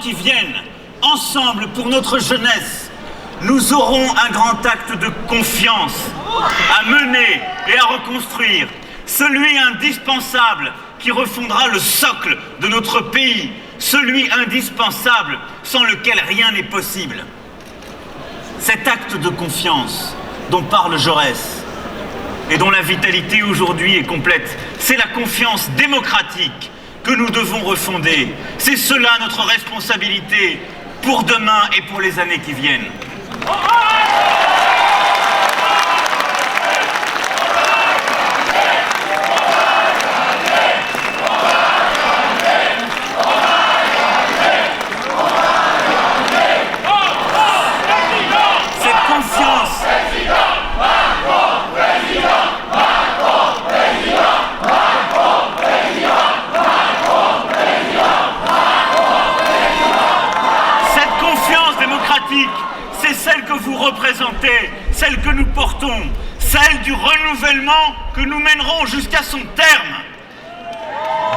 qui viennent, ensemble pour notre jeunesse, nous aurons un grand acte de confiance à mener et à reconstruire, celui indispensable qui refondera le socle de notre pays, celui indispensable sans lequel rien n'est possible. Cet acte de confiance dont parle Jaurès et dont la vitalité aujourd'hui est complète, c'est la confiance démocratique que nous devons refonder. C'est cela notre responsabilité pour demain et pour les années qui viennent. C'est celle que vous représentez, celle que nous portons, celle du renouvellement que nous mènerons jusqu'à son terme.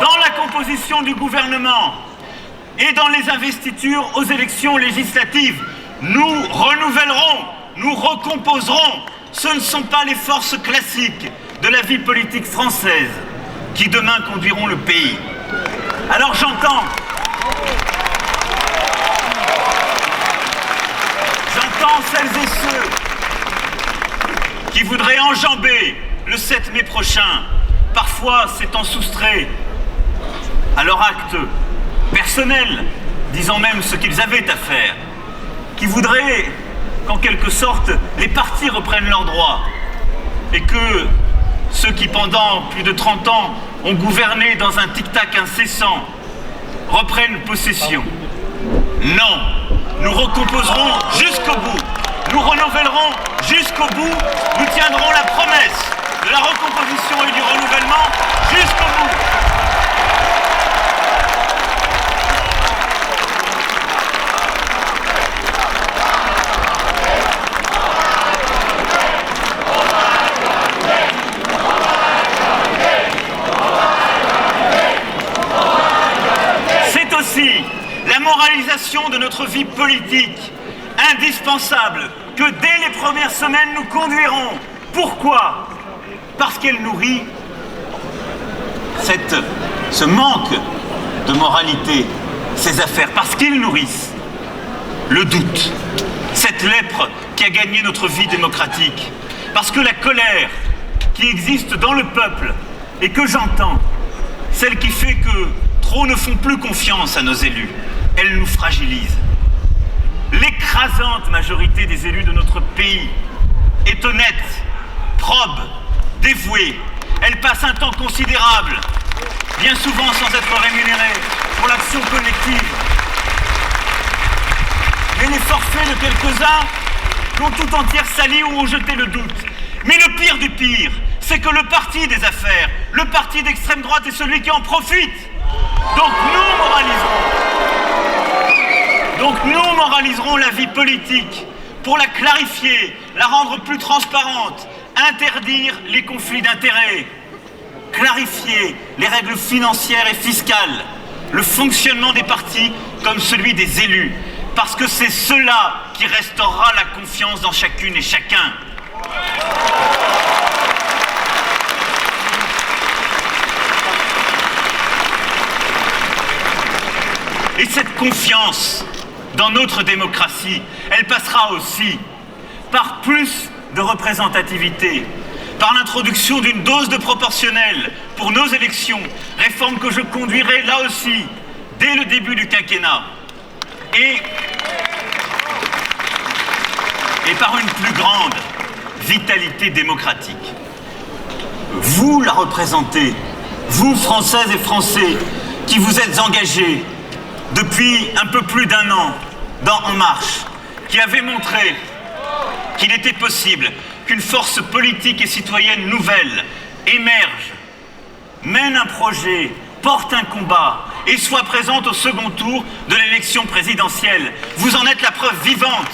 Dans la composition du gouvernement et dans les investitures aux élections législatives, nous renouvellerons, nous recomposerons. Ce ne sont pas les forces classiques de la vie politique française qui demain conduiront le pays. Alors j'entends celles et ceux qui voudraient enjamber le 7 mai prochain, parfois s'étant soustraits à leur acte personnel, disant même ce qu'ils avaient à faire, qui voudraient qu'en quelque sorte les partis reprennent leurs droits et que ceux qui pendant plus de 30 ans ont gouverné dans un tic-tac incessant reprennent possession. Non, nous recomposerons jusqu'au bout. Nous renouvellerons jusqu'au bout. Nous tiendrons la promesse de la recomposition et du renouvellement jusqu'au bout. C'est aussi la moralisation de notre vie politique, indispensable, que dès les premières semaines nous conduirons. Pourquoi ? Parce qu'elle nourrit ce manque de moralité, ces affaires, parce qu'ils nourrissent le doute, cette lèpre qui a gagné notre vie démocratique, parce que la colère qui existe dans le peuple et que j'entends, celle qui fait que trop ne font plus confiance à nos élus, elle nous fragilise. L'écrasante majorité des élus de notre pays est honnête, probe, dévouée. Elle passe un temps considérable, bien souvent sans être rémunérée, pour l'action collective. Mais les forfaits de quelques-uns l'ont tout entière sali ou ont jeté le doute. Mais le pire du pire, c'est que le parti des affaires, le parti d'extrême droite est celui qui en profite. Donc nous moraliserons la vie politique pour la clarifier, la rendre plus transparente, interdire les conflits d'intérêts, clarifier les règles financières et fiscales, le fonctionnement des partis comme celui des élus, parce que c'est cela qui restaurera la confiance dans chacune et chacun. Et cette confiance dans notre démocratie, elle passera aussi par plus de représentativité, par l'introduction d'une dose de proportionnelle pour nos élections, réforme que je conduirai là aussi dès le début du quinquennat, et par une plus grande vitalité démocratique. Vous la représentez, vous Françaises et Français, qui vous êtes engagés depuis un peu plus d'1 an dans En Marche, qui avait montré qu'il était possible qu'une force politique et citoyenne nouvelle émerge, mène un projet, porte un combat et soit présente au second tour de l'élection présidentielle. Vous en êtes la preuve vivante.